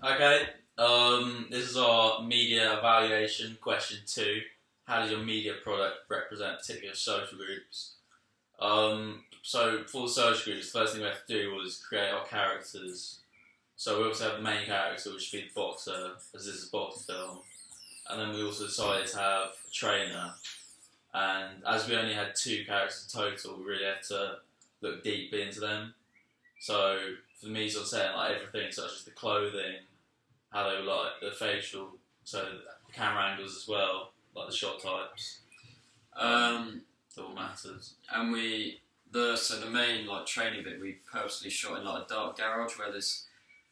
Okay, this is our media evaluation question 2. How does your media product represent particular social groups? So for social groups, the first thing we have to do was create our characters. So we also have the main character, which would be the boxer, as this is a boxing film. And then we also decided to have a trainer. And as we only had 2 characters in total, we really had to look deeply into them. So for me, sort of saying like everything, such as the clothing, how they were like, the facial, so the camera angles as well, like the shot types. It all matters. And the main like training bit, we purposely shot in like a dark garage where there's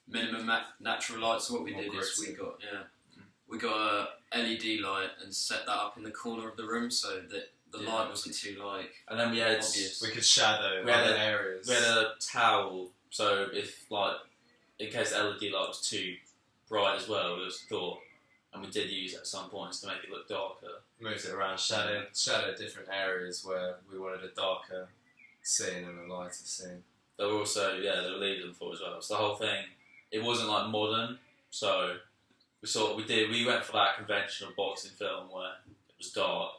minimum natural light. So what we did is we got a LED light and set that up in the corner of the room so that the light wasn't too and then we had obvious. We could shadow other areas. We had a towel, so if like in case the LED light was too bright as well, it was thought, and we did use it at some points to make it look darker. Moved it around, shadow different areas where we wanted a darker scene and a lighter scene. There were also they were leaving for as well. So the whole thing, it wasn't like modern, so we went for that conventional boxing film where it was dark.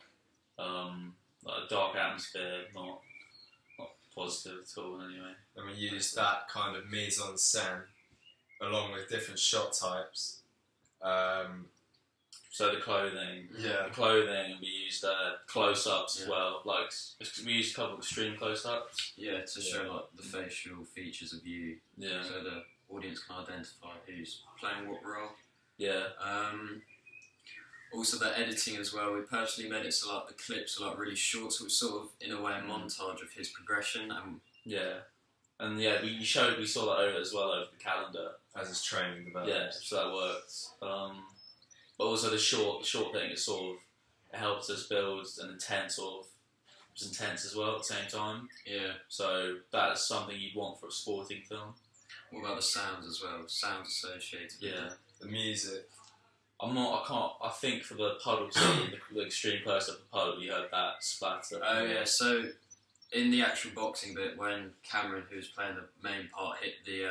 Like a dark atmosphere, not positive at all anyway. And we used that kind of mise en scène along with different shot types. So the clothing, and we used close-ups as well. Like we used a couple of extreme close-ups. Yeah, to show like the facial features of you. Yeah. So the audience can identify who's playing what role. Yeah. Also the editing as well, we purposely made it so like the clips are like really short, so it's sort of in a way a montage of his progression. We saw that over as well over the calendar as his training developed. Yeah, so that worked. But also the short thing, it helped us build an intense it was intense as well at the same time. Yeah. So that's something you'd want for a sporting film. What about the sounds as well? Sounds associated. Yeah. The music. I think for the puddle scene, the extreme close up of the puddle, you heard that splatter. Oh yeah, so in the actual boxing bit, when Cameron, who's playing the main part, hit the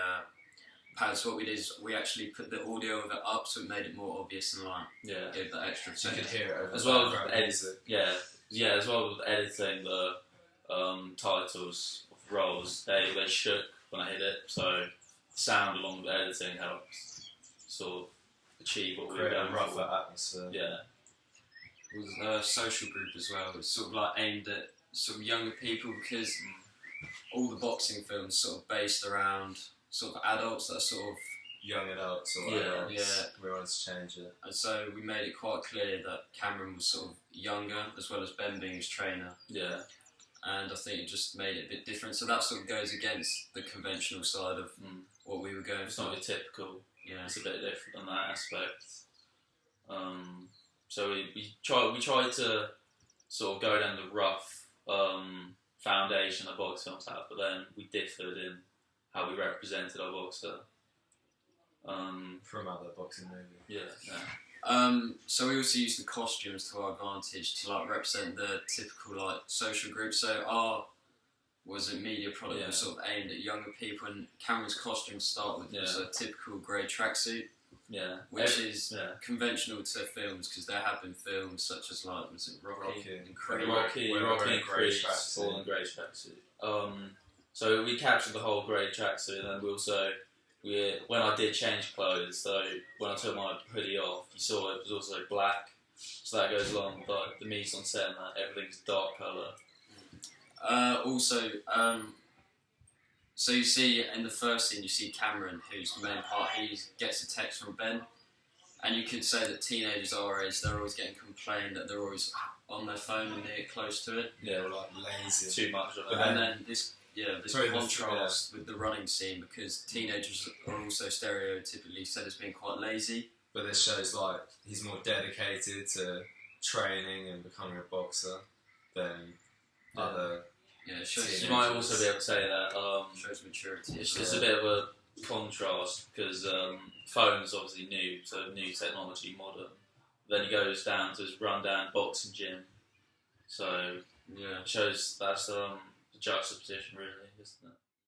pads, what we did is we actually put the audio of it up so it made it more obvious and gave that extra so you could hear it over as well as the editing. Yeah, as well with editing the titles of roles, they shook when I hit it, so the sound along with the editing helps sort of achieve what we were going rougher for. atmosphere. Yeah. It was a social group as well. It's sort of like aimed at sort of younger people because all the boxing films sort of based around sort of adults that are sort of young adults or adults. Yeah. We wanted to change it. And so we made it quite clear that Cameron was sort of younger as well as Ben being his trainer. Yeah. And I think it just made it a bit different. So that sort of goes against the conventional side of what we were going for. It's not your typical. Yeah. It's a bit different on that aspect. So we tried to sort of go down the rough foundation that box films have, but then we differed in how we represented our boxer. From other boxing movies. Yeah. So we also used the costumes to our advantage to like represent the typical like social group. So our media product was sort of aimed at younger people, and Cameron's costume to start with was a typical grey tracksuit. Yeah. Which is conventional to films because there have been films such as like Rocky and Creed. Rocky and Creed, all in grey tracksuit. So we captured the whole grey tracksuit, and then when I did change clothes, so when I took my hoodie off, you saw it was also black. So that goes along with like the mise en scène that everything's dark colour. So you see in the first scene, you see Cameron, who's the main part, he gets a text from Ben, and you could say that teenagers our age, they're always getting complained that they're always on their phone when they get close to it. Yeah, like lazy. Too much of it. And then this contrast with the running scene, because teenagers are also stereotypically said as being quite lazy. But this shows like he's more dedicated to training and becoming a boxer than other. Yeah, it shows you might also be able to say that shows maturity. It's a bit of a contrast because phone's obviously new, so new technology, modern. Then he goes down to his rundown boxing gym, so it shows that's the juxtaposition, really, isn't it?